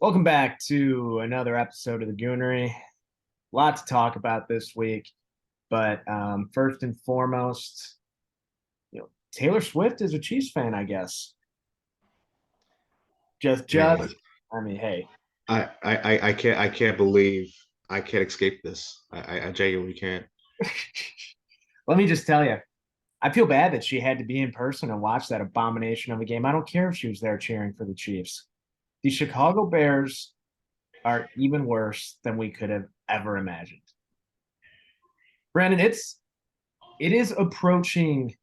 Welcome back to another episode of the Goonery. A lot to talk about this week, but first and foremost, Taylor Swift is a Chiefs fan, I guess. Just, Man, I mean, hey, I can't believe I can't escape this. I genuinely can't. let me just tell you, I feel bad that she had to be in person and watch that abomination of a game. I don't care if she was there cheering for the Chiefs. The Chicago Bears are even worse than we could have ever imagined. Brandon, it is approaching.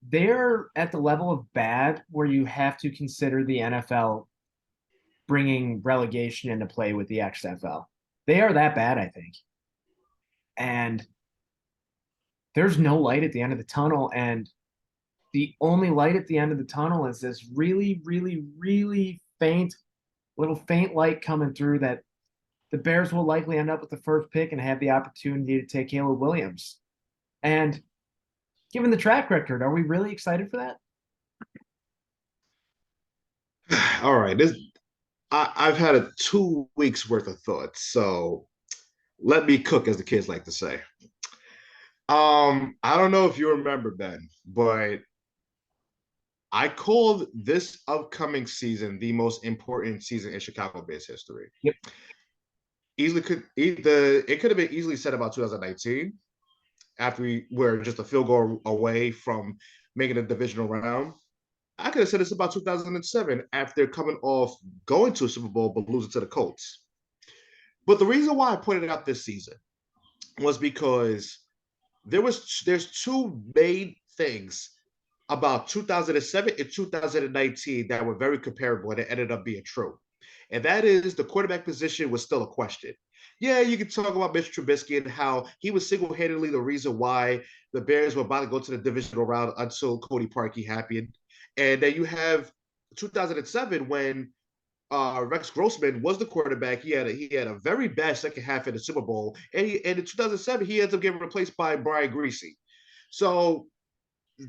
They're at the level of bad where you have to consider the NFL bringing relegation into play with the XFL. They are that bad, I think. And there's no light at the end of the tunnel. And the only light at the end of the tunnel is this really, really, really faint light coming through that the Bears will likely end up with the first pick and have the opportunity to take Caleb Williams. And given the track record, are we really excited for that? All right, I've had a 2 weeks worth of thoughts, so let me cook, as the kids like to say. I don't know if you remember, Ben, but I called this upcoming season the most important season in Chicago Bears history. Yep. Easily could the it could have been easily said about 2019 after we were just a field goal away from making a divisional round. I could have said it's about 2007 after coming off going to a Super Bowl but losing to the Colts. But the reason why I pointed out this season was because there's two main things about 2007 and 2019 that were very comparable and it ended up being true. And that is the quarterback position was still a question. Yeah, you can talk about Mitch Trubisky and how he was single-handedly the reason why the Bears were about to go to the divisional round until Cody Parkey happened. And then you have 2007 when Rex Grossman was the quarterback. He had a very bad second half in the Super Bowl, and in 2007 he ends up getting replaced by Brian Greasy. So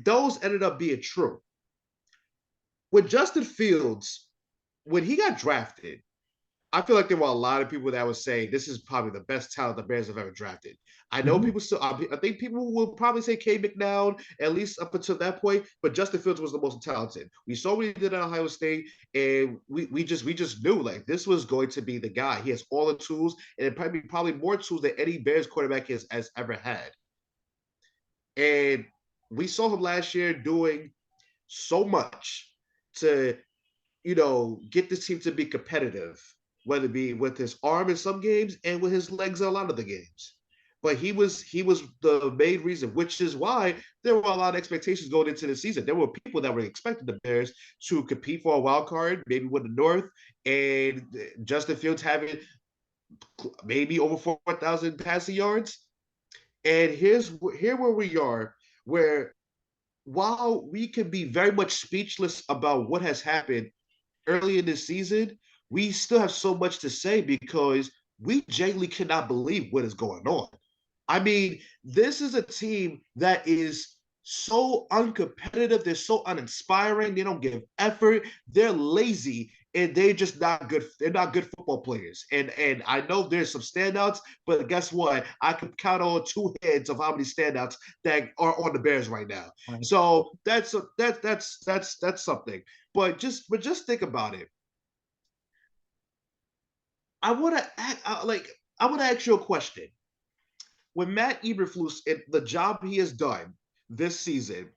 those ended up being true. With Justin Fields, when he got drafted, I feel like there were a lot of people that would say this is probably the best talent the Bears have ever drafted. I know Mm-hmm. people still, I think people will probably say K McNown, at least up until that point, but Justin Fields was the most talented. We saw what he did at Ohio State, and we just knew like this was going to be the guy. He has all the tools, and probably more tools than any Bears quarterback has ever had. And we saw him last year doing so much to get this team to be competitive, whether it be with his arm in some games and with his legs in a lot of the games. But he was the main reason, which is why there were a lot of expectations going into the season. There were people that were expecting the Bears to compete for a wild card, maybe win the North, and Justin Fields having maybe over 4,000 passing yards. And here where we are, where while we can be very much speechless about what has happened early in this season, we still have so much to say because we genuinely cannot believe what is going on. I mean, this is a team that is so uncompetitive. They're so uninspiring. They don't give effort. They're lazy and they're just not good. They're not good football players. And I know there's some standouts, but guess what? I could count on two hands of how many standouts that are on the Bears right now. Right. So that's something. But just think about it. I want to like I want to ask you a question. When Matt Eberflus and the job he has done this season,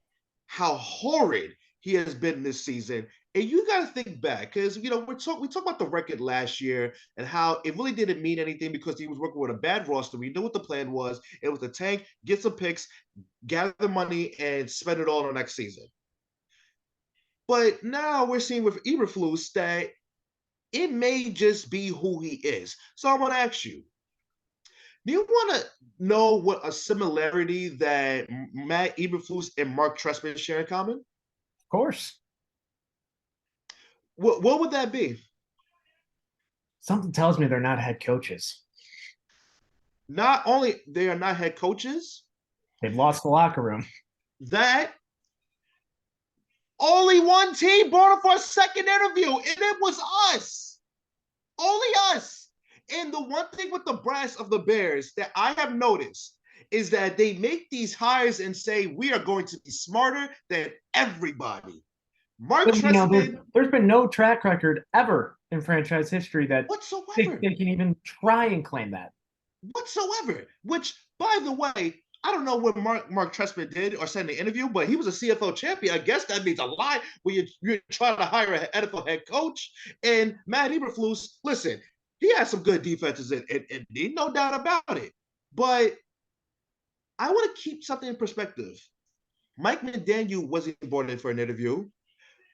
how horrid he has been this season. And you got to think back because we talk about the record last year and how it really didn't mean anything because he was working with a bad roster. We knew what the plan was. It was to tank, get some picks, gather money, and spend it all on next season. But now we're seeing with Eberflus that it may just be who he is. So I want to ask you, do you want to know what a similarity that Matt Eberflus and Mark Trestman share in common? Of course. What would that be? Something tells me they're not head coaches. Not only they are not head coaches, They've lost the locker room. that only one team brought him for a second interview, and it was us. Only us. And the one thing with the brass of the Bears that I have noticed is that they make these hires and say we are going to be smarter than everybody. Mark But Trestman there's been no track record ever in franchise history that whatsoever. they can even try and claim that. Whatsoever. Which, by the way, I don't know what Mark Trestman did or said in the interview, but he was a CFL champion. I guess that means a lot when you're trying to hire an NFL head coach. And Matt Eberflus, listen, he has some good defenses, and no doubt about it. But I want to keep something in perspective. Mike McDaniel wasn't brought in for an interview.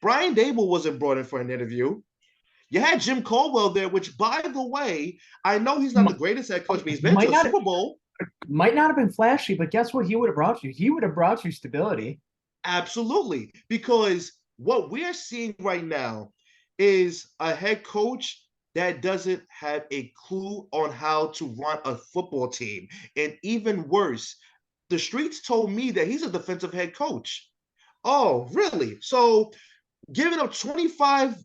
Brian Dable wasn't brought in for an interview. You had Jim Caldwell there, which, by the way, I know he's not the greatest head coach, but he's been to a Super Bowl. Might not have been flashy, but guess what? He would have brought you. He would have brought you stability. Absolutely, because what we're seeing right now is a head coach that doesn't have a clue on how to run a football team. And even worse, the streets told me that he's a defensive head coach. Oh, really? So giving up 25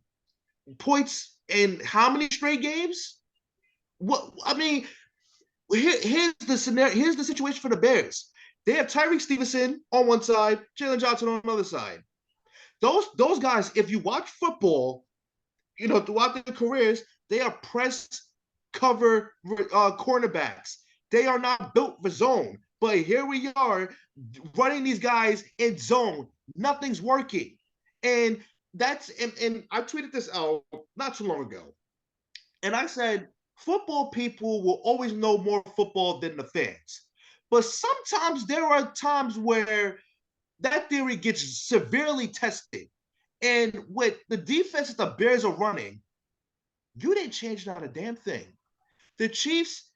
points in how many straight games? What I mean, here's the scenario. Here's the situation for the Bears. They have Tyreek Stevenson on one side, Jalen Johnson on the other side. Those guys, if you watch football, throughout their careers, they are press cover cornerbacks. They are not built for zone. But here we are running these guys in zone. Nothing's working. And and I tweeted this out not too long ago. And I said, football people will always know more football than the fans. But sometimes there are times where that theory gets severely tested. And with the defense that the Bears are running, you didn't change not a damn thing. The Chiefs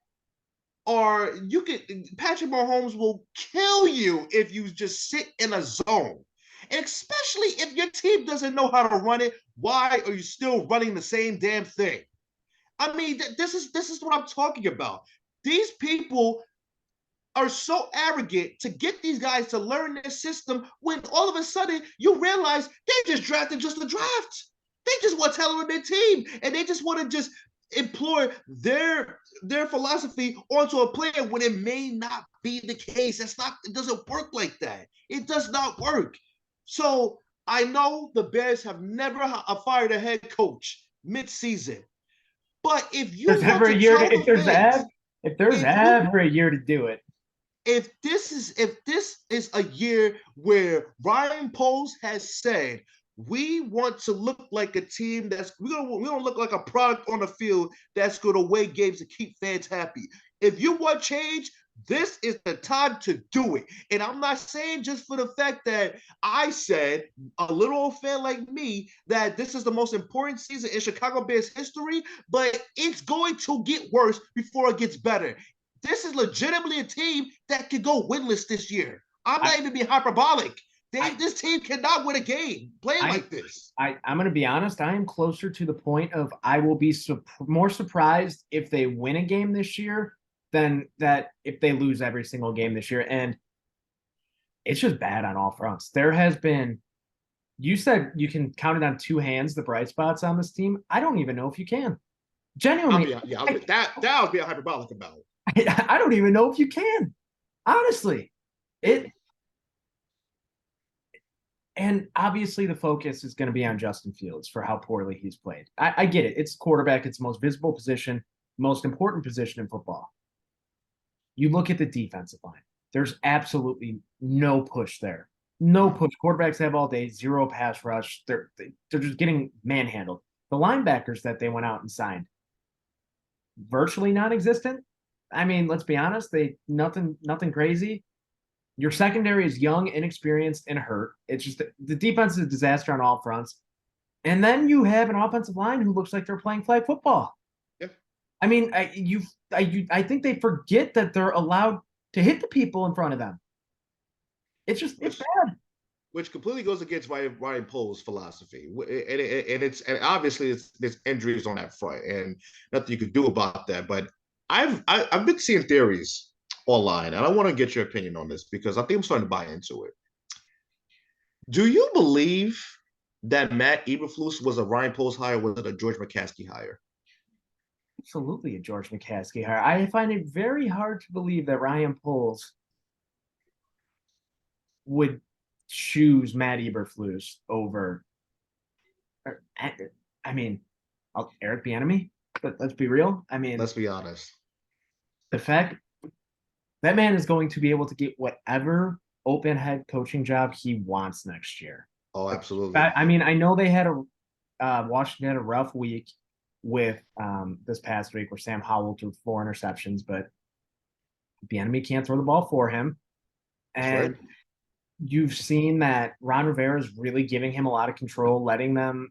Patrick Mahomes will kill you if you just sit in a zone. And especially if your team doesn't know how to run it, why are you still running the same damn thing? I mean, this is what I'm talking about. These people are so arrogant to get these guys to learn their system when all of a sudden you realize they just drafted just a draft. They just want talent on their team, and they just want to just employ their philosophy onto a player when it may not be the case. It doesn't work like that. It does not work. So I know the Bears have never fired a head coach mid-season. But if you There's want ever a to year tell to, the fans, if there's if you ever a year to do it. if this is a year where Ryan Poles has said we want to look like a team we don't look like a product on the field that's going to win games to keep fans happy. If you want change, this is the time to do it. And I'm not saying just for the fact that I said, a little old fan like me, that this is the most important season in Chicago Bears history, but it's going to get worse before it gets better. This is legitimately a team that could go winless this year. I'm not even being hyperbolic. This team cannot win a game playing like this. I'm going to be honest. I am closer to the point of I will be more surprised if they win a game this year than that if they lose every single game this year. And it's just bad on all fronts. There has been, you said you can count it on two hands, the bright spots on this team. I don't even know if you can. Genuinely. That would be a hyperbolic about it. I don't even know if you can. Honestly. And obviously the focus is going to be on Justin Fields for how poorly he's played. I get it. It's quarterback. It's the most visible position, most important position in football. You look at the defensive line. There's absolutely no push there. No push. Quarterbacks have all day, zero pass rush. They're just getting manhandled. The linebackers that they went out and signed, virtually non-existent. I mean, let's be honest, nothing crazy. Your secondary is young, inexperienced, and hurt. It's just the defense is a disaster on all fronts. And then you have an offensive line who looks like they're playing flag football. Yeah. I mean, I think they forget that they're allowed to hit the people in front of them. It's bad. Which completely goes against Ryan Poles' philosophy, and obviously there's injuries on that front, and nothing you could do about that. But I've been seeing theories online, and I want to get your opinion on this because I think I'm starting to buy into it. Do you believe that Matt Eberflus was a Ryan Poles hire, or was it a George McCaskey hire? absolutely a George McCaskey hire. I find it very hard to believe that Ryan Poles would choose Matt Eberflus over. I mean, Eric Bieniemy. But let's be real. I mean, Let's be honest. the fact that man is going to be able to get whatever open head coaching job he wants next year. Oh, absolutely. I mean, I know they had a Washington had a rough week with this past week where Sam Howell threw 4 interceptions, but the enemy can't throw the ball for him. That's right. And you've seen that Ron Rivera is really giving him a lot of control, letting them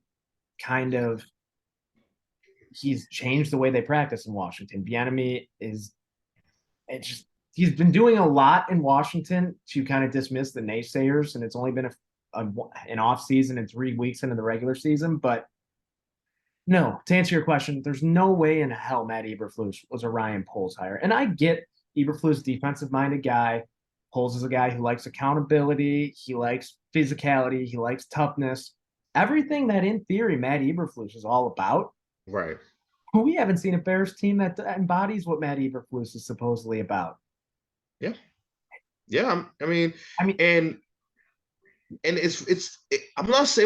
kind of. He's changed the way they practice in Washington. Bieniemy is it's just he's been doing a lot in Washington to kind of dismiss the naysayers, and it's only been an off season and 3 weeks into the regular season. But no, to answer your question, there's no way in hell Matt Eberflus was a Ryan Poles hire. And I get Eberflus, defensive minded guy. Poles is a guy who likes accountability. He likes physicality. He likes toughness. Everything that, in theory, Matt Eberflus is all about. Right. We haven't seen a Bears team that embodies what Matt Eberflus is supposedly about. Yeah. Yeah. I mean, And I'm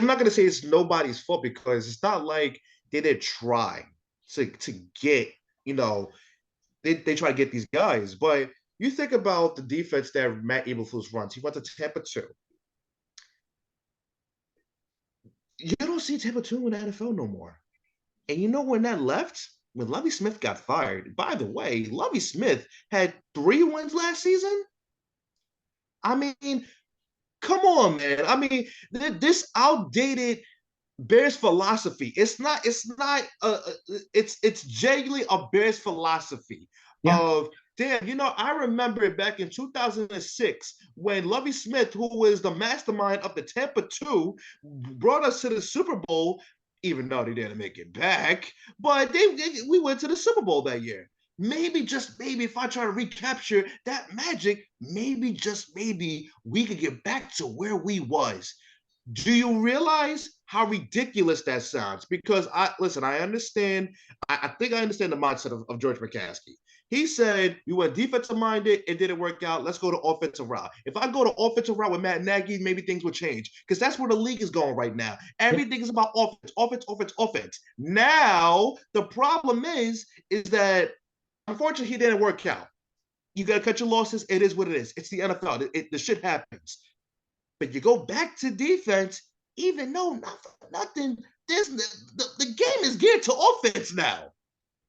not gonna say it's nobody's fault because it's not like they didn't try to get, they try to get these guys. But you think about the defense that Matt Eberflus runs. He went to Tampa 2. You don't see Tampa 2 in the NFL no more. And you know when that left? When Lovie Smith got fired. By the way, Lovie Smith had 3 wins last season. I mean, come on, man. I mean, this outdated Bears philosophy. It's genuinely a Bears philosophy yeah, of damn, I remember back in 2006 when Lovie Smith, who was the mastermind of the Tampa 2, brought us to the Super Bowl, even though they didn't make it back, but we went to the Super Bowl that year. Maybe, just maybe, if I try to recapture that magic, maybe, just maybe, we could get back to where we was. Do you realize how ridiculous that sounds? Because I understand. I think I understand the mindset of George McCaskey. He said, we went defensive minded, it didn't work out. Let's go to offensive route. If I go to offensive route with Matt Nagy, maybe things will change. Because that's where the league is going right now. Everything is about offense, offense, offense, offense. Now, the problem is that unfortunately he didn't work out. You got to cut your losses. It is what it is. It's the NFL. The shit happens. But you go back to defense, even though nothing, the game is geared to offense now.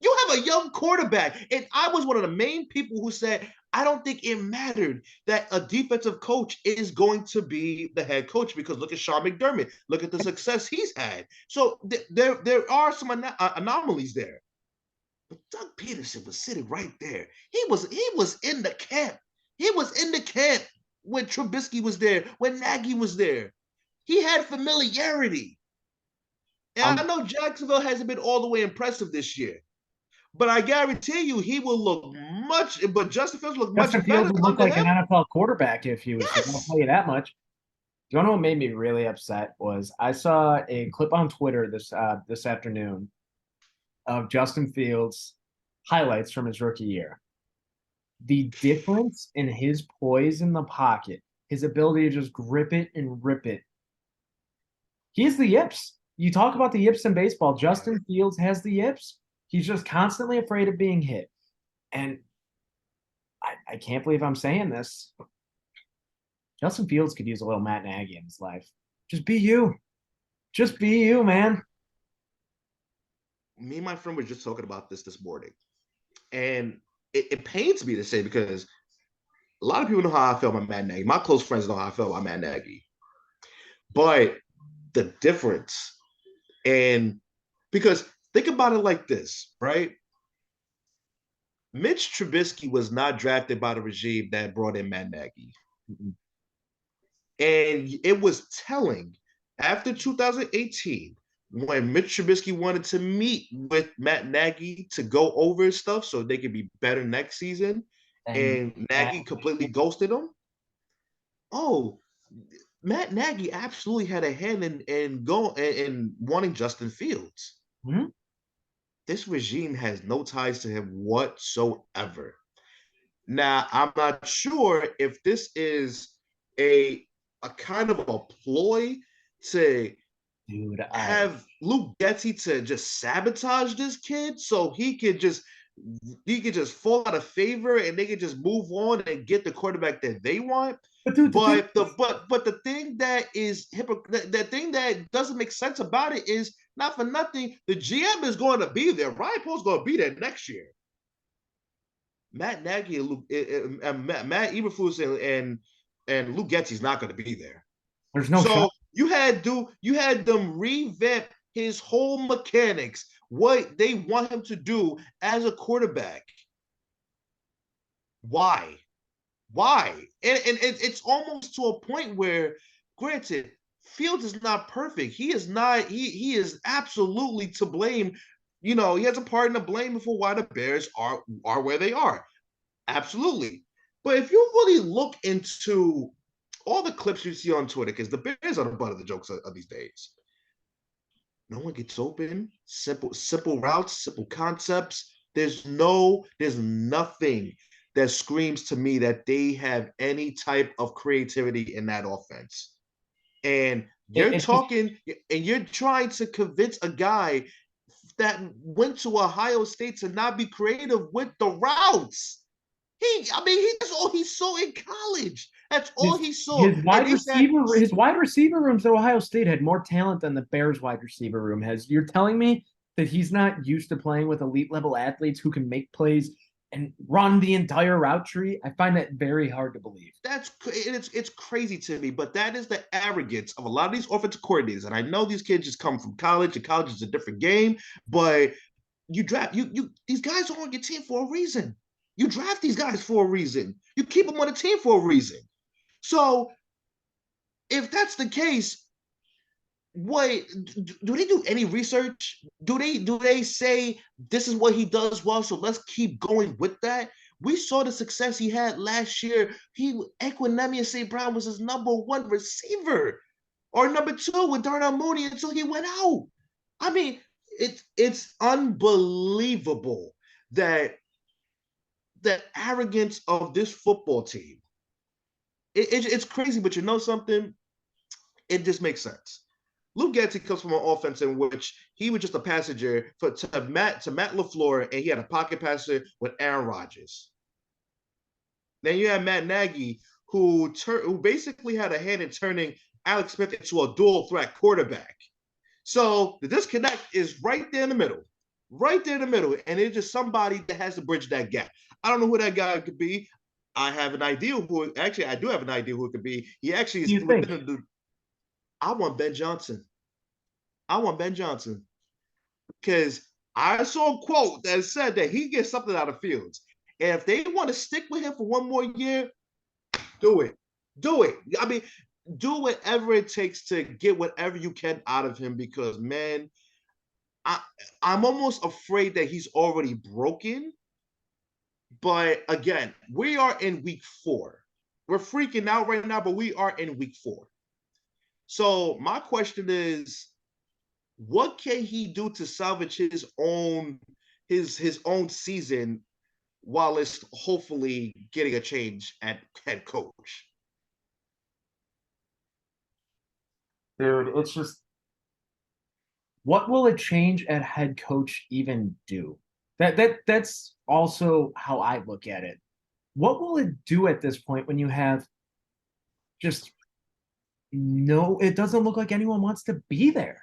You have a young quarterback. And I was one of the main people who said, I don't think it mattered that a defensive coach is going to be the head coach because look at Sean McDermott. Look at the success he's had. So there are some anomalies there. But Doug Peterson was sitting right there. He was in the camp. He was in the camp when Trubisky was there, when Nagy was there. He had familiarity. And I know Jacksonville hasn't been all the way impressive this year. But I guarantee you he will look Justin Fields look much Justin Fields better would look under like an him. NFL quarterback if he was here. I'll Yes. tell you that much. Do you know what made me really upset was I saw a clip on Twitter this afternoon of Justin Fields highlights from his rookie year. The difference in his poise in the pocket, his ability to just grip it and rip it. He's the yips. You talk about the yips in baseball. Justin Fields has the yips. He's just constantly afraid of being hit. And I can't believe I'm saying this. Justin Fields could use a little Matt Nagy in his life. Just be you. Just be you, man. Me and my friend were just talking about this morning. And it pains me to say because a lot of people know how I feel about Matt Nagy. My close friends know how I feel about Matt Nagy. But the difference, and because think about it like this, right? Mitch Trubisky was not drafted by the regime that brought in Matt Nagy. And it was telling after 2018 when Mitch Trubisky wanted to meet with Matt Nagy to go over stuff so they could be better next season, and Nagy completely ghosted him. Oh, Matt Nagy absolutely had a hand in wanting Justin Fields. Mm-hmm. this regime has no ties to him whatsoever. Now, I'm not sure if this is a a kind of a ploy to Dude, have Luke Getzey to just sabotage this kid so he could just fall out of favor and they could just move on and get the quarterback that they want. but dude, the thing But the thing that is the thing that doesn't make sense about it is not for nothing. The GM is going to be there. Ryan Poles going to be there next year. Matt Nagy and Matt Eberflus and Luke Getzey's not going to be there. there's no shot. So you had them revamp his whole mechanics, what they want him to do as a quarterback. Why? Why? And it's almost to a point where, granted, Fields is not perfect. He is not. He is absolutely to blame. You know, he has a part in the blame for why the Bears are where they are. Absolutely. But if you really look into all the clips you see on Twitter, because the Bears are the butt of the jokes of these days. No one gets open. Simple routes, simple concepts. There's nothing that screams to me that they have any type of creativity in that offense. And you're It's just talking and you're trying to convince a guy that went to Ohio State to not be creative with the routes. That's all he saw in college. That's all his he saw. And his wide receiver rooms at Ohio State had more talent than the Bears wide receiver room has. You're telling me that he's not used to playing with elite level athletes who can make plays and run the entire route tree? I find that very hard to believe. It's crazy to me, but that is the arrogance of a lot of these offensive coordinators. And I know these kids just come from college, and college is a different game, but you draft these guys are on your team for a reason. You draft these guys for a reason. You keep them on the team for a reason. So if that's the case, what do they do any research? Do they say this is what he does well, so let's keep going with that? We saw the success he had last year. Equinemius St. Brown was his number one receiver, or number two with Darnell Mooney until he went out. I mean, it's unbelievable that the arrogance of this football team. It's crazy, but you know something? It just makes sense. Luke Getzey comes from an offense in which he was just a passenger to Matt LaFleur, and he had a pocket passer with Aaron Rodgers. Then you have Matt Nagy, who basically had a hand in turning Alex Smith into a dual threat quarterback. So the disconnect is right there in the middle, right there in the middle, and it's just somebody that has to bridge that gap. I don't know who that guy could be. I have an idea who. Actually, I do have an idea who it could be. He actually is Do you think? flipping the. I want Ben Johnson. I want Ben Johnson because I saw a quote that said that he gets something out of Fields. And if they want to stick with him for one more year, do it. Do it. I mean, do whatever it takes to get whatever you can out of him because, man, I, I'm almost afraid that he's already broken. But again, we are in week 4. We're freaking out right now, but we are in week 4. So my question is, what can he do to salvage his own season while it's hopefully getting a change at head coach? Dude, it's just what will a change at head coach even do? That's also how I look at it. What will it do at this point when you have just no, it doesn't look like anyone wants to be there.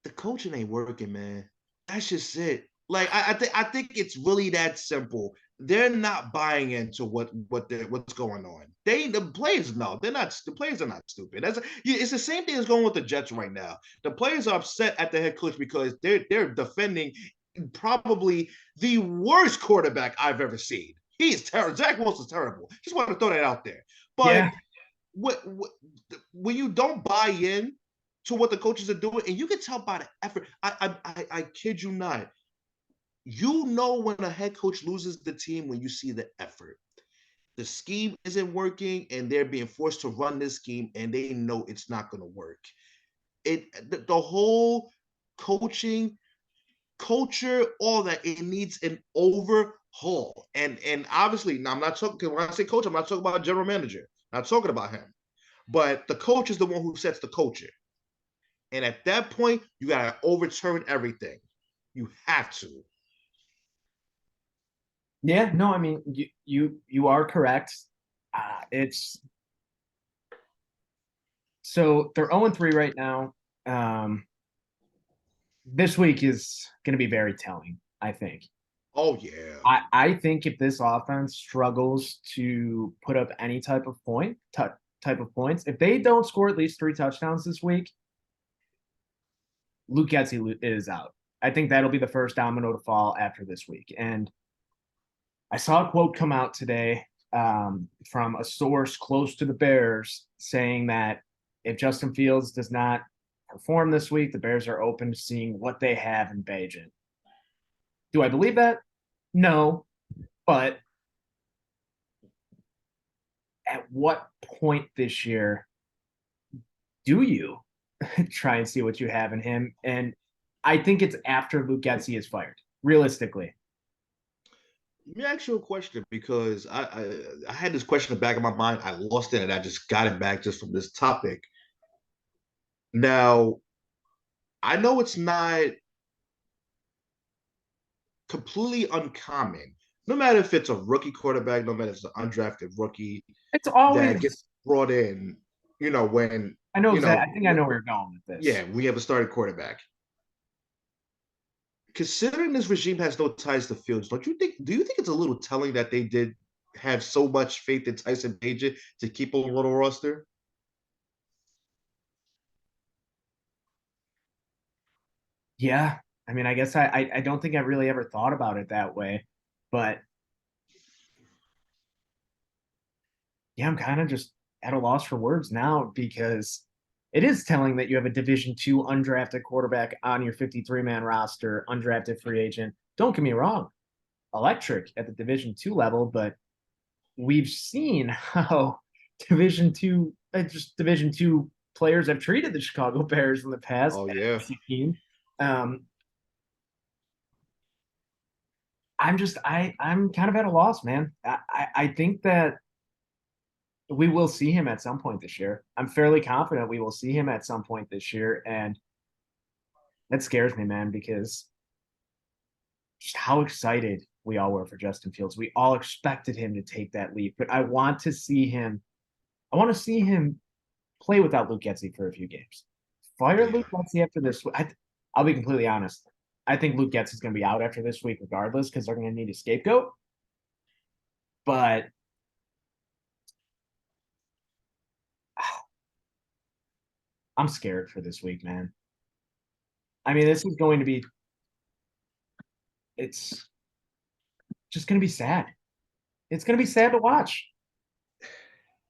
The coaching ain't working, man. That's just it. Like I think it's really that simple. They're not buying into what's going on. The players know they're not. The players are not stupid. It's the same thing that's going with the Jets right now. The players are upset at the head coach because they're defending probably the worst quarterback I've ever seen. He's terrible. Zach Wilson's terrible. Just want to throw that out there. Yeah. But when you don't buy in to what the coaches are doing, and you can tell by the effort. I kid you not. You know when a head coach loses the team when you see the effort. The scheme isn't working, and they're being forced to run this scheme, and they know it's not going to work. The whole coaching, culture, all that. It needs an overhaul. And obviously, now I'm not talking, when I say coach, I'm not talking about a general manager. I'm not talking about him. But the coach is the one who sets the culture. And at that point, you gotta overturn everything. You have to. Yeah, no, I mean you are correct. It's so they're 0-3 right now. Um, this week is going to be very telling, I think. Oh yeah. I think if this offense struggles to put up any type of type of points, if they don't score at least 3 touchdowns this week, Luke Getzey is out. I think that'll be the first domino to fall after this week. And I saw a quote come out today from a source close to the Bears saying that if Justin Fields does not perform this week, the Bears are open to seeing what they have in Bajan. Do I believe that? No, but at what point this year do you try and see what you have in him? And I think it's after Luke Getzey is fired, realistically. Let me ask you a question because I had this question in the back of my mind. I lost it and I just got it back just from this topic. Now, I know it's not completely uncommon, no matter if it's a rookie quarterback, no matter if it's an undrafted rookie It's that gets always, brought in, when, I know exactly, I think I know where you're going with yeah, this. we have a starting quarterback. Considering this regime has no ties to Fields, do you think it's a little telling that they did have so much faith in Tyson Bagent to keep him on the roster? Yeah. I mean, I guess I don't think I really ever thought about it that way. But yeah, I'm kind of just at a loss for words now because it is telling that you have a Division 2 undrafted quarterback on your 53-man roster, undrafted free agent. Don't get me wrong, electric at the Division 2 level, but we've seen how Division 2 players have treated the Chicago Bears in the past. Oh yeah. Um, I'm kind of at a loss, man. I think that we will see him at some point this year. I'm fairly confident we will see him at some point this year, and that scares me, man, because just how excited we all were for Justin Fields. We all expected him to take that leap, but I want to see him. I want to see him play without Luke Getzey for a few games. Fire Yeah. Luke Getzey after this. I'll be completely honest. I think Luke Getzey is going to be out after this week, regardless, because they're going to need a scapegoat. But I'm scared for this week, man. I mean, this is going to be. It's just going to be sad. It's going to be sad to watch.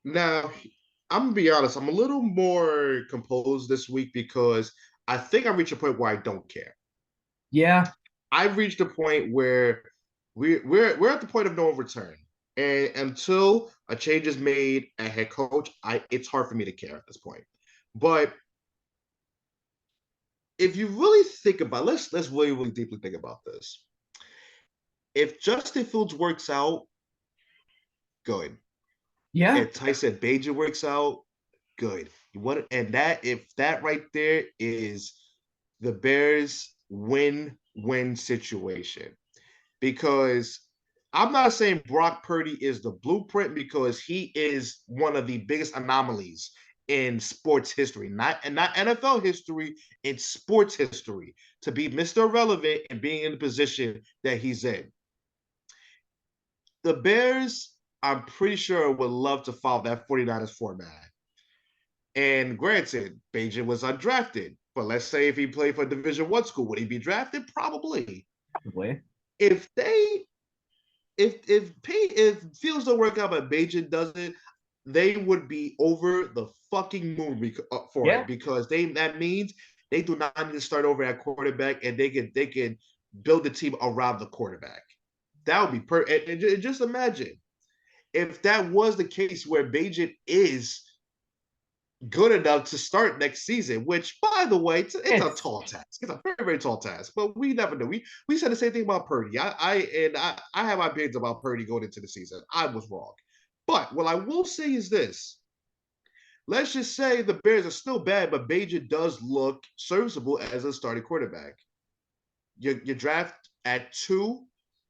Now, I'm gonna be honest, I'm a little more composed this week because I think I reached a point where I don't care. Yeah, I've reached a point where we're at the point of no return. And until a change is made at head coach, it's hard for me to care at this point. But if you really think about, let's really really deeply think about this. If Justin Fields works out, good. yeah, If Tyson Bagent works out, good. What and that if that right there is the Bears win-win situation. Because I'm not saying Brock Purdy is the blueprint because he is one of the biggest anomalies in sports history, not NFL history, in sports history, to be Mr. Relevant and being in the position that he's in. The Bears, I'm pretty sure, would love to follow that 49ers format. And granted, Bajan was undrafted, but let's say if he played for Division 1 school, would he be drafted? Probably. probably. If they if Fields don't work out but Bajan doesn't, they would be over the fucking moon for Yeah, it because that means they do not need to start over at quarterback and they can build the team around the quarterback. That would be perfect. And just imagine if that was the case where Bajan is good enough to start next season, which, by the way, it's a It's tall task. It's a very, very tall task. But we never knew. We said the same thing about Purdy. I have my opinions about Purdy going into the season. I was wrong. But what I will say is this. Let's just say the Bears are still bad, but Bajan does look serviceable as a starting quarterback. You draft at 2.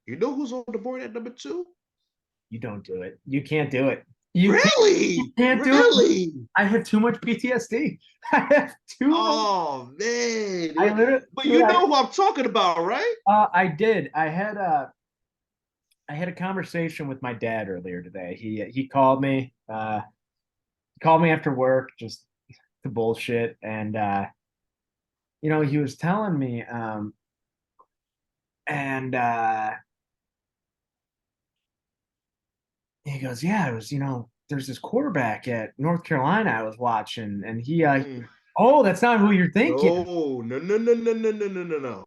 You know who's on the board at number 2? you don't do it. You can't do it. You Really? can't do it. Really? I have too much PTSD. I have too much. Oh I man. literally, But dude, you know who I'm talking about, right? I did. I had a conversation with my dad earlier today. He called me after work just to bullshit, and he was telling me, and he goes, yeah, it was, there's this quarterback at North Carolina I was watching, and Mm. oh, that's not who you're thinking. No, no, no, no, no, no, no, no, no, no.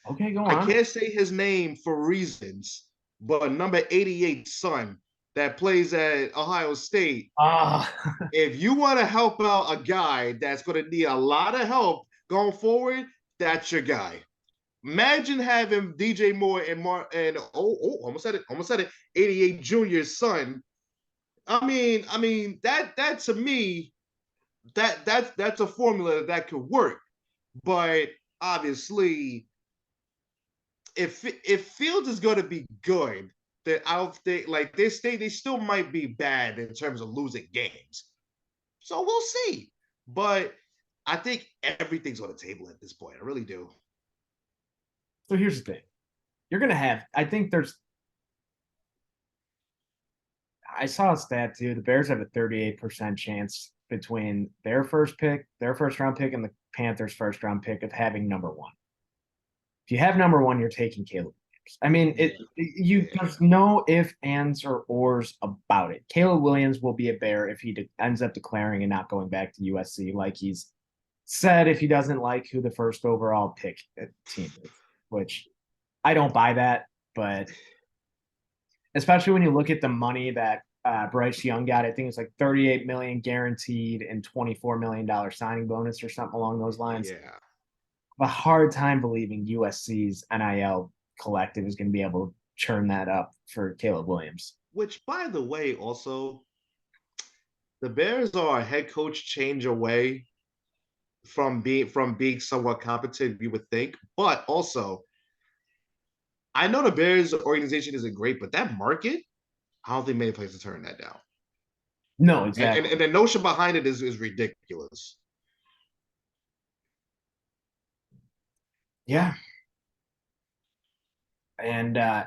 Okay, go I on. can't say his name for reasons, but number 88 son that plays at Ohio State. Ah, If you want to help out a guy that's going to need a lot of help going forward, that's your guy. Imagine having DJ Moore and almost said it, 88 Junior's son. That to me, that's a formula that could work. But obviously, if Fields is going to be good, then I don't think like they still might be bad in terms of losing games. So we'll see. But I think everything's on the table at this point. I really do. so here's the thing. You're gonna have. I think there's. I saw a stat too. The Bears have a 38% chance between their first round pick, and the Panthers' first round pick of having number one. If you have number one, you're taking Caleb Williams. I mean, there's no ifs, ands, or ors about it. Caleb Williams will be a Bear if he ends up declaring and not going back to USC, like he's said if he doesn't like who the first overall pick team is, which I don't buy that, but especially when you look at the money that Bryce Young got, I think it's like 38 million guaranteed and $24 million signing bonus or something along those lines. Yeah. A hard time believing USC's NIL collective is going to be able to churn that up for Caleb Williams. Which, by the way, also the Bears are a head coach change away from being somewhat competent, you would think. But also, I know the Bears organization isn't great, but that market, I don't think many places turn that down. No, And, and, exactly. and the notion behind it is ridiculous. Yeah. And I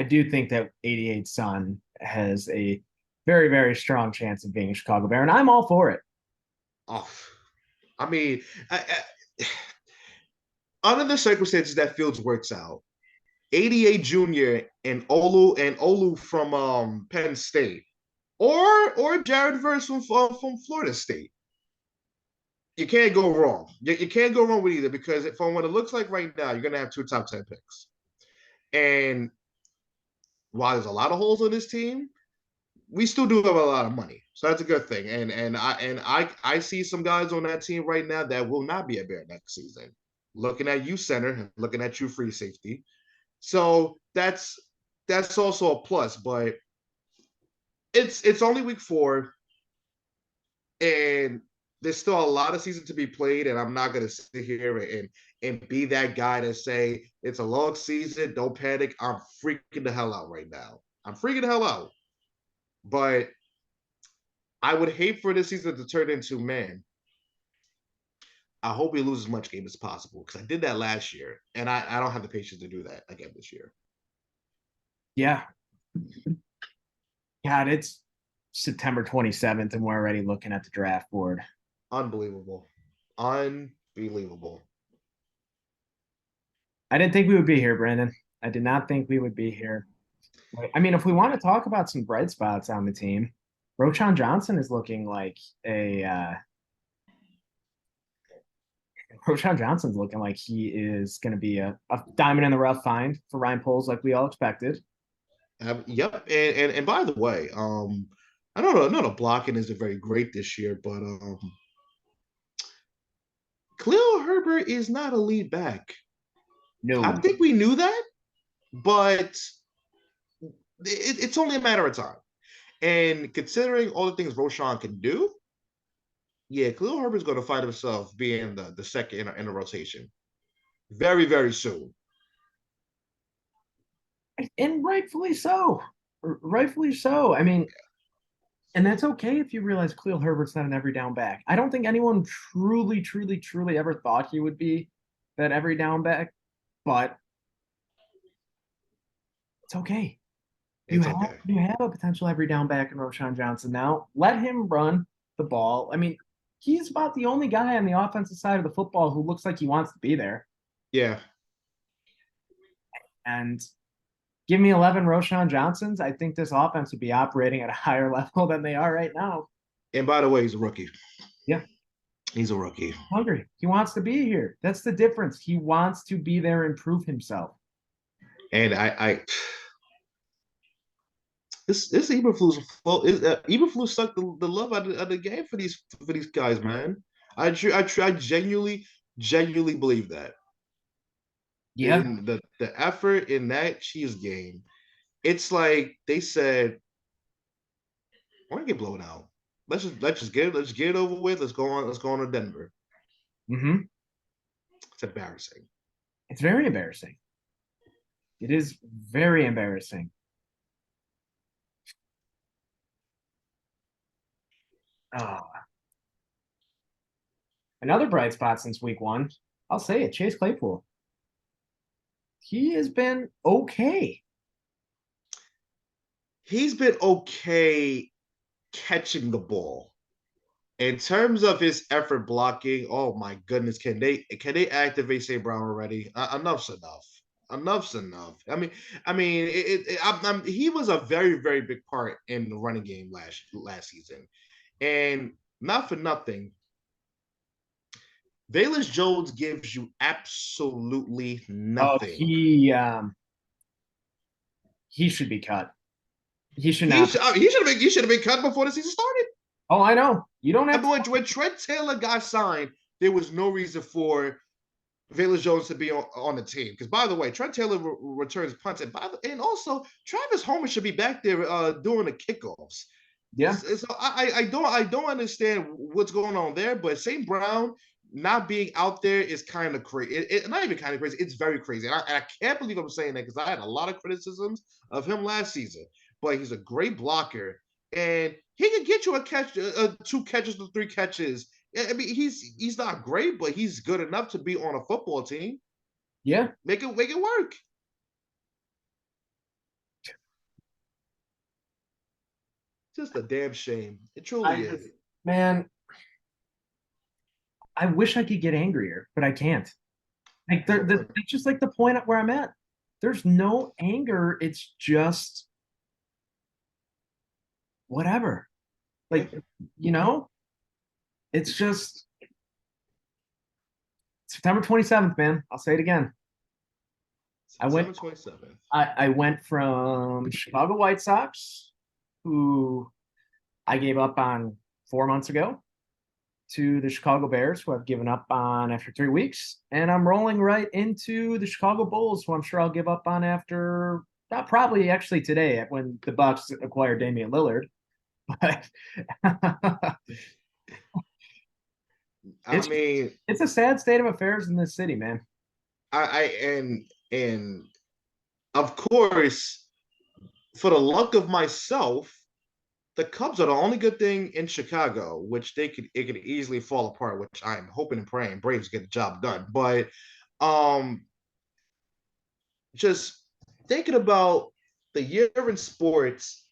do think that 88 Sun has a very, very strong chance of being a Chicago Bear, and I'm all for it. Oh, I mean, under the circumstances that Fields works out, 88 Junior and Olu from Penn State, or Jared Verse from Florida State. You can't go wrong. You can't go wrong with either because from what it looks like right now, you're gonna have 2 top 10 picks. And while there's a lot of holes on this team, we still do have a lot of money, so that's a good thing. And I see some guys on that team right now that will not be a Bear next season. Looking at you, center, looking at you, free safety. So that's also a plus. But it's only week 4, and there's still a lot of season to be played. And I'm not gonna sit here and be that guy to say it's a long season. Don't panic. I'm freaking the hell out right now. I'm freaking the hell out. But I would hate for this season to turn into, man, I hope we lose as much game as possible because I did that last year, and I don't have the patience to do that again this year. Yeah. God, it's September 27th, and we're already looking at the draft board. Unbelievable. Unbelievable. I didn't think we would be here, Brandon. I did not think we would be here. I mean, if we want to talk about some bright spots on the team, Rochon Johnson is looking like Rochon Johnson's looking like he is going to be a diamond in the rough find for Ryan Poles, like we all expected. Yep. And by the way, I don't know. I know the blocking isn't very great this year, but Khalil Herbert is not a lead back. I No. think we knew that, but it's only a matter of time. And considering all the things Roshan can do, yeah, Khalil Herbert's going to find himself being the second in a rotation very, very soon. And rightfully so. Rightfully so. I mean, and that's okay if you realize Khalil Herbert's not an every down back. I don't think anyone truly, truly, truly ever thought he would be that every down back, but it's okay. You It's have okay. you have a potential every down back in Roshan Johnson now. Let him run the ball. I mean, he's about the only guy on the offensive side of the football who looks like he wants to be there. Yeah. And give me 11 Roshan Johnsons. I think this offense would be operating at a higher level than they are right now. And by the way, he's a rookie. Yeah, He's a rookie. hungry. He wants to be here. That's the difference. He wants to be there and prove himself. And I this Eberflus Eberflus sucked the love out of the game for these guys, man. I genuinely believe that. Yeah. In the effort in that Chiefs game, it's like they said, "We're gonna get blown out. Let's get it over with. Let's go on to Denver." Mm-hmm. It's embarrassing. It's very embarrassing. It is very embarrassing. Oh, another bright spot since week one. I'll say it. Chase Claypool. He has been okay. He's been okay catching the ball. In terms of his effort blocking, oh my goodness, can they activate St. Brown already? Enough's enough. Enough's enough. He was a very very big part in the running game last season, and not for nothing, Valence Jones gives you absolutely Oh, nothing. he should be cut. He should not. He should have been cut before the season started. Oh, I know. You don't I have mean, to. when Trent Taylor got signed, there was no reason for Valence Jones to be on the team. Because by the way, Trent Taylor returns punts, and also Travis Homer should be back there doing the kickoffs. Yeah. So I don't understand what's going on there. But St. Brown not being out there is kind of crazy. Not even kind of crazy. It's very crazy, and I can't believe I'm saying that because I had a lot of criticisms of him last season. But he's a great blocker, and he can get you a catch, 2 catches to 3 catches. I mean, he's not great, but he's good enough to be on a football team. Yeah. Make it work. Just a damn shame. It I truly just, is. man, I wish I could get angrier, but I can't. Like, it's just like the point at where I'm at. There's no anger. It's just whatever. Yeah. Like, you know, it's just September 27th, man. I'll say it again. I went September 27th. I went from Chicago White Sox, who I gave up on 4 months ago, to the Chicago Bears, who I've given up on after 3 weeks. And I'm rolling right into the Chicago Bulls, who I'm sure I'll give up on after probably actually today when the Bucks acquired Damian Lillard. But I it's mean, it's a sad state of affairs in this city, man. I and of course, for the luck of myself, the Cubs are the only good thing in Chicago, which it could easily fall apart, which I'm hoping and praying Braves get the job done. But um just thinking about the year in sports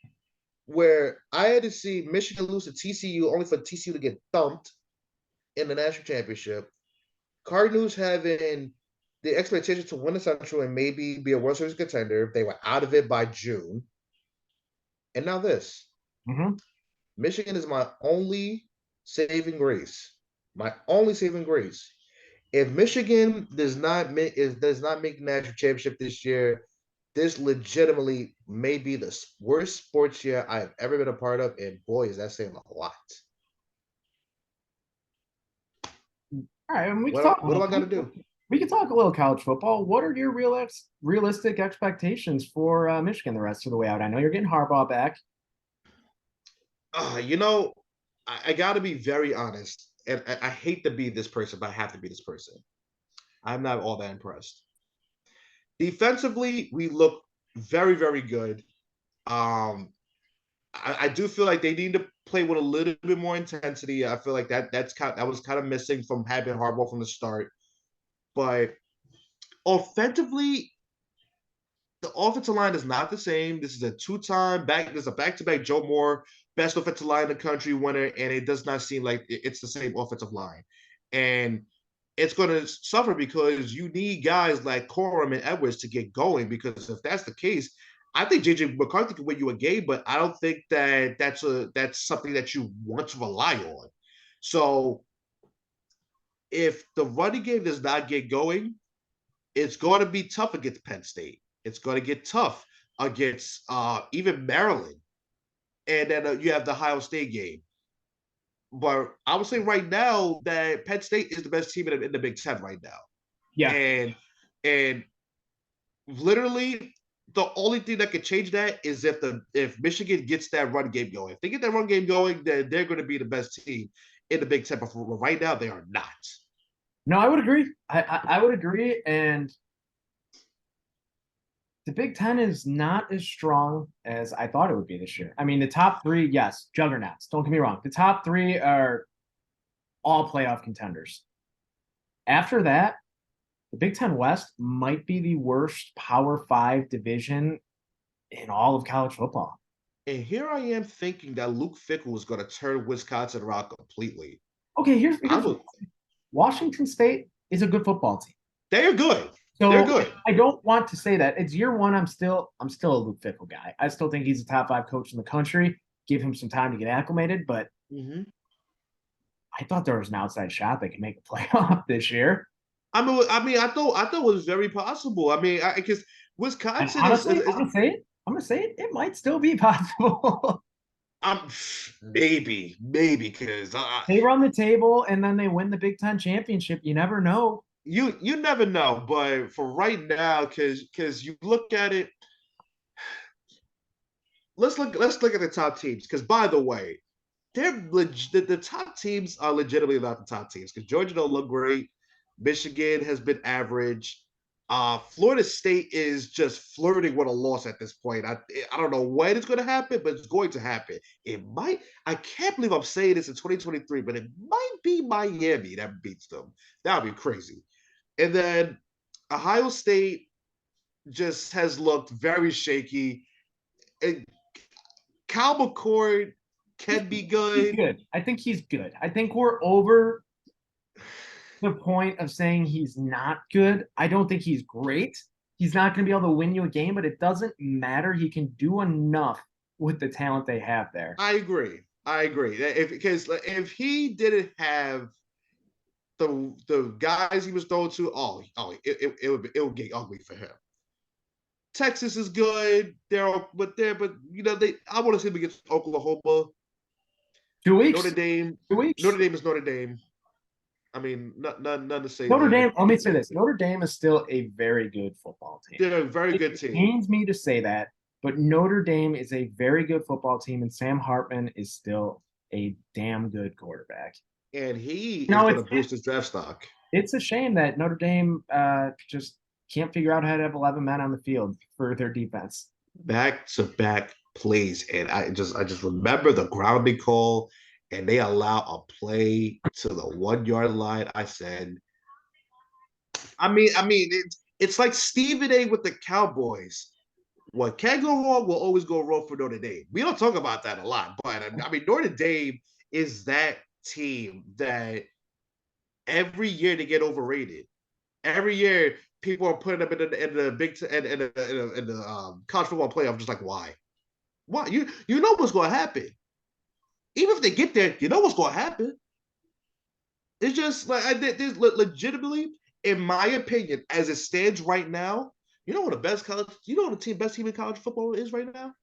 where I had to see Michigan lose to TCU only for TCU to get thumped in the national championship. Cardinals having the expectation to win the Central and maybe be a World Series contender. They were out of it by June. And now this. Mm-hmm. Michigan is my only saving grace. My only saving grace. If Michigan does not make the national championship this year, this legitimately may be the worst sports year I have ever been a part of, and boy, is that saying a lot. All right, and we can talk. What do I got to do? We can talk a little college football. What are your realistic expectations for Michigan the rest of the way out? I know you're getting Harbaugh back. You know, I got to be very honest, and I hate to be this person, but I have to be this person. I'm not all that impressed. Defensively, we look very, very good. Um, I do feel like they need to play with a little bit more intensity. I feel like that was kind of missing from having Harbaugh from the start. But offensively, the offensive line is not the same. This is a two-time back. This is a back-to-back Joe Moore best offensive line in the country winner, and it does not seem like it's the same offensive line. And it's going to suffer because you need guys like Corum and Edwards to get going. Because if that's the case, I think JJ McCarthy can win you a game, but I don't think that's something that you want to rely on. So if the running game does not get going, it's going to be tough against Penn State. It's going to get tough against even Maryland, and then you have the Ohio State game. But I would say right now that Penn State is the best team in the Big Ten right now, Yeah. and literally the only thing that could change that is if Michigan gets that run game going. If they get that run game going, then they're going to be the best team in the Big Ten. But right now, they are not. No, I would agree. I would agree. And the Big Ten is not as strong as I thought it would be this year. I mean, the top three, yes, juggernauts. Don't get me wrong. The top three are all playoff contenders. After that, the Big Ten West might be the worst Power Five division in all of college football. And here I am thinking that Luke Fickell is going to turn Wisconsin around completely. Okay, here's Washington State is a good football team. They're good. So they're good. I don't want to say that. It's year one. I'm still a Luke Fickell guy. I still think he's a top 5 coach in the country. Give him some time to get acclimated, but I thought there was an outside shot they could make a playoff this year. I thought it was very possible. I mean, because Wisconsin honestly, I'm gonna say it. It might still be possible. Maybe because they run the table and then they win the Big Ten championship. You never know. You never know, but for right now, because you look at it, let's look at the top teams. Because by the way, the top teams are legitimately not the top teams. Because Georgia don't look great, Michigan has been average. Florida State is just flirting with a loss at this point. I don't know when it's going to happen, but it's going to happen. It might. I can't believe I'm saying this in 2023, but it might be Miami that beats them. That would be crazy. And then Ohio State just has looked very shaky. And Kyle McCord can be good. He's good. I think he's good. I think we're over the point of saying he's not good. I don't think he's great. He's not going to be able to win you a game, but it doesn't matter. He can do enough with the talent they have there. I agree. Because if he didn't have the guys he was thrown to, it would get ugly for him. Texas is good. But you know I want to see him against Oklahoma. 2 weeks. Notre Dame. 2 weeks. Notre Dame is Notre Dame. I mean, none to say. Notre Dame. Let me say this: Notre Dame is still a very good football team. They're a very good team. It pains me to say that, but Notre Dame is a very good football team, and Sam Hartman is still a damn good quarterback. And he is going to boost his draft stock. It's a shame that Notre Dame just can't figure out how to have 11 men on the field for their defense. Back-to-back plays, and I just remember the grounding call, and they allow a play to the 1 yard line. I said, it's like Stephen A. with the Cowboys. What can go wrong will always go wrong for Notre Dame. We don't talk about that a lot, but I mean, Notre Dame is that team that every year they get overrated. Every year people are putting them in the Big Ten in the college football playoff. Just like why? You know what's going to happen. Even if they get there, you know what's going to happen. It's just like there's legitimately, in my opinion, as it stands right now, You know what the best college? You know what the best team in college football is right now?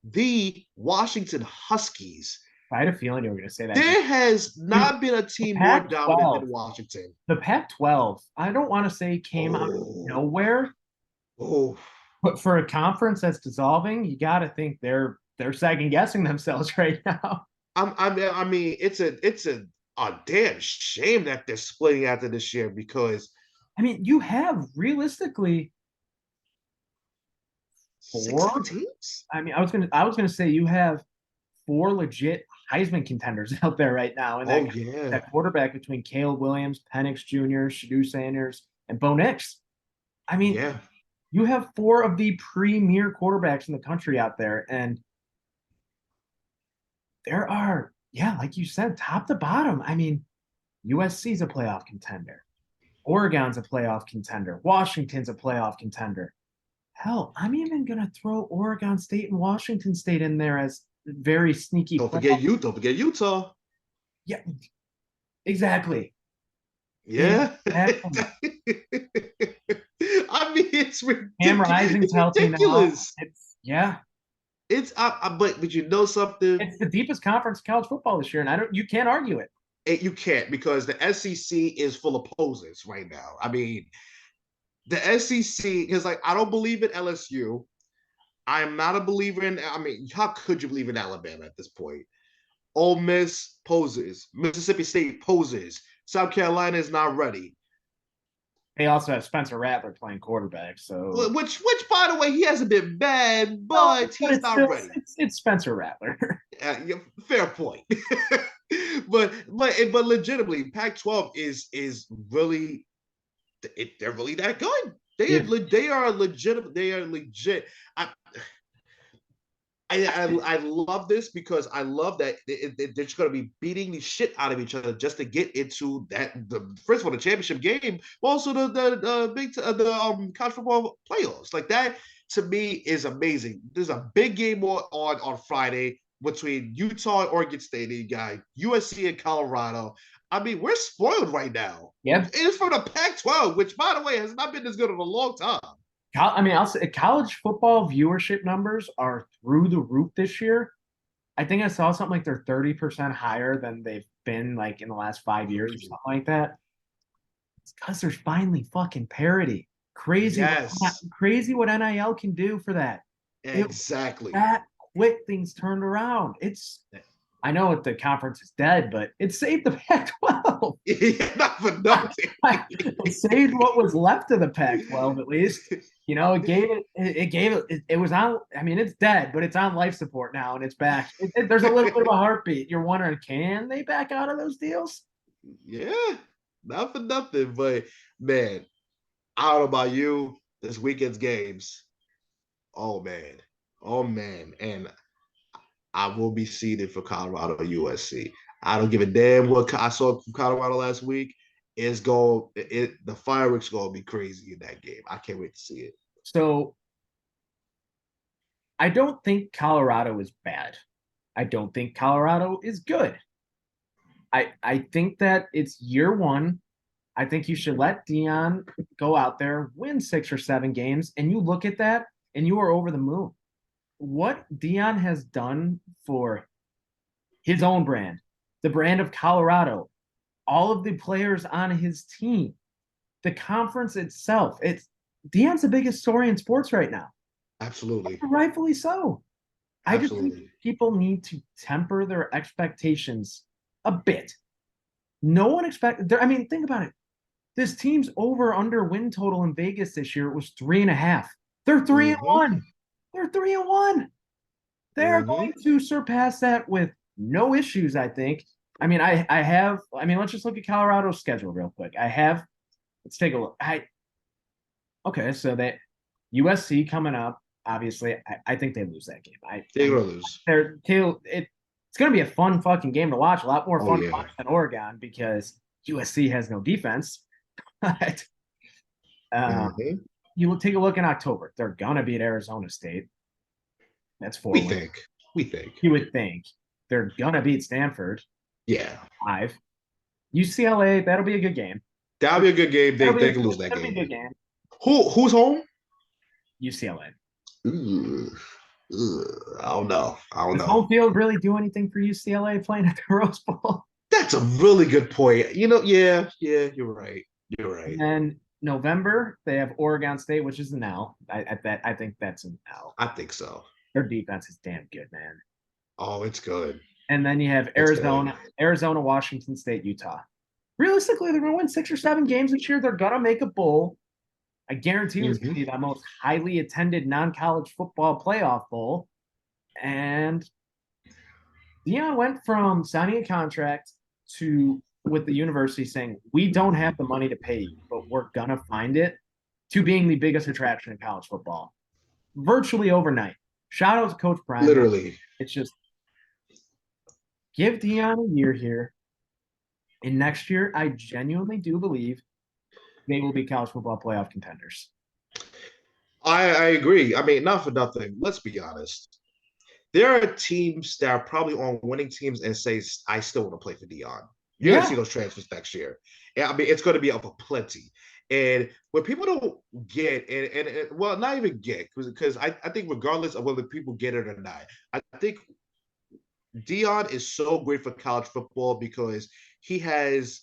The Washington Huskies. I had a feeling you were going to say that. There has Dude, not been a the team more dominant Pac-12, than Washington. the Pac-12, I don't want to say came out of Oh, nowhere, oh. but for a conference that's dissolving, you got to think they're second guessing themselves right now. I mean, it's a damn shame that they're splitting after this year because I mean, you have realistically 16 four. teams. I mean, I was gonna say you have four legit Heisman contenders out there right now, and Oh that yeah, that quarterback between Caleb Williams, Penix Jr., Shadou Sanders, and Bo Nix. I mean, yeah. you have four of the premier quarterbacks in the country out there, and there are, yeah, like you said, top to bottom. I mean, USC's a playoff contender. Oregon's a playoff contender. Washington's a playoff contender. Hell, I'm even gonna throw Oregon State and Washington State in there as very sneaky Don't playoff. forget you. Don't forget Utah. Yeah, exactly. Yeah. Exactly. I mean, it's Cam ridiculous. Rising's It's healthy now. ridiculous. It's yeah, But you know something? it's the deepest conference in college football this year, and I don't you can't argue it. You can't because the SEC is full of posers right now. I mean, the SEC is like I don't believe in LSU. I am not a believer in. I mean, how could you believe in Alabama at this point? Ole Miss poses. Mississippi State poses. South Carolina is not ready. They also have Spencer Rattler playing quarterback, so Which, by the way, he hasn't been bad, no, but but he's it's not still ready. it's Spencer Rattler. Yeah, fair point. but legitimately, Pac-12 is really they're really that good. If They are legitimate. They are legit. I, I love this because I love that they're just going to be beating the shit out of each other just to get into the first of all the championship game, but also the big the college football playoffs. Like that to me is amazing. There's a big game on Friday between Utah and Oregon State. You got USC and Colorado. I mean, we're spoiled right now. yeah, It's for the Pac-12, which by the way has not been as good in a long time. I mean, I'll say college football viewership numbers are through the roof this year. I think I saw something like they're 30% higher than they've been like in the last 5 years or something like that. It's because there's finally fucking parity. Yes, Crazy what NIL can do for that. It exactly. that quick things turned around. I know the conference is dead, but it saved the Pac-12. Not for nothing. It saved what was left of the Pac-12 at least. You know, it was on. I mean, it's dead, but it's on life support now, and it's back. There's a little bit of a heartbeat. You're wondering, can they back out of those deals? Yeah, not for nothing. But man, I don't know about you. This weekend's games. Oh man. Oh man. And I will be seated for Colorado USC. I don't give a damn what I saw from Colorado last week. The fireworks gonna be crazy in that game. I can't wait to see it. So I don't think Colorado is bad. I don't think Colorado is good. I think that it's year one. I think you should let Dion go out there, win 6 or 7 games, and you look at that and you are over the moon. What Dion has done for his own brand, the brand of Colorado, all of the players on his team, the conference itself. It's Dion's the biggest story in sports right now. Absolutely. Rightfully so. I just think Absolutely. people need to temper their expectations a bit. No one expected. I mean, think about it. This team's over under win total in Vegas this year was 3.5. They're 3-1. They're 3-1. They're going Mm-hmm. to surpass that with no issues, I think. I mean, let's just look at Colorado's schedule real quick. Let's take a look. Okay, so that USC coming up, obviously, I think they lose that game. They're gonna lose. It's going to be a fun fucking game to watch. A lot more Oh fun to yeah. watch than Oregon because USC has no defense. But Mm-hmm. you will take a look in October. They're gonna beat Arizona State. That's 4 We wins. think. We think. You would think they're gonna beat Stanford. Yeah. 5. UCLA. That'll be a good game. That'll be a good game. They can lose that That'll be a game. good game. Who's home? UCLA. Ooh, I don't know. I don't Does know. home field really do anything for UCLA playing at the Rose Bowl? That's a really good point. Yeah, you're right. You're And right. then November, they have Oregon State, which is an L. I think that's an L. I think so. Their defense is damn good, man. Oh, it's good. And then you have It's good. Arizona, Washington State, Utah. Realistically, they're going to win 6 or 7 games this year. They're going to make a bowl. I guarantee it's going to Hmm. be the most highly attended non-college football playoff bowl. And Dion went from signing a contract to with the university saying, we don't have the money to pay you, but we're going to find it, to being the biggest attraction in college football virtually overnight. Shout out to Coach Prime. Literally. It's just give Dion a year here. And next year, I genuinely do believe they will be college football playoff contenders. I agree. I mean, not for nothing. Let's be honest. There are teams that are probably on winning teams and say, I still want to play for Dion. You're going to Yeah. see those transfers next year. Yeah, I mean, it's going to be up a plenty. And what people don't get, and well, not even get, because I think regardless of whether people get it or not, I think Dion is so great for college football because he has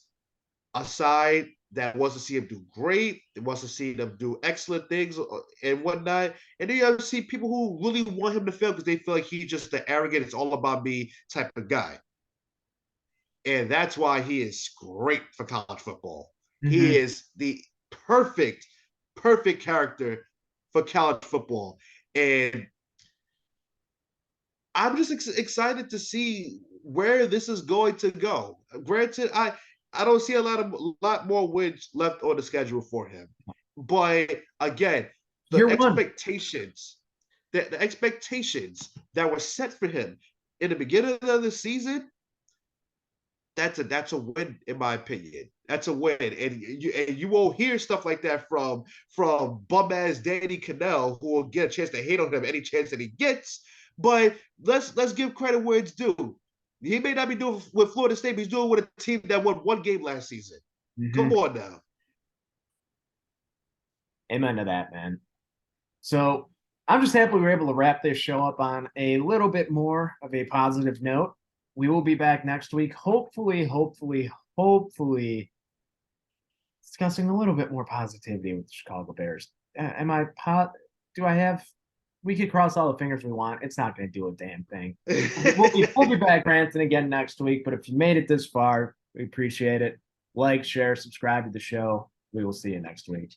a side that wants to see him do great, that wants to see them do excellent things and whatnot. And then you have see people who really want him to fail because they feel like he's just the arrogant, it's all about me type of guy. And that's why he is great for college football. He Mm-hmm. is the perfect, perfect character for college football. And I'm just excited to see where this is going to go. Granted, I don't see a lot more wins left on the schedule for him, but again, the Year one. expectations, the expectations that were set for him in the beginning of the season, that's a win in my opinion. That's a win, and you won't hear stuff like that from bum ass Danny Cannell, who will get a chance to hate on him any chance that he gets. But let's give credit where it's due. He may not be doing with Florida State, but he's doing with a team that won one game last season. Come Mm-hmm. on now. Amen to that, man. So I'm just happy we were able to wrap this show up on a little bit more of a positive note. We will be back next week, hopefully discussing a little bit more positivity with the Chicago Bears. Am I pot? Do I have? We could cross all the fingers we want. It's not going to do a damn thing. We'll be back ranting again next week. But if you made it this far, we appreciate it. Like, share, subscribe to the show. We will see you next week.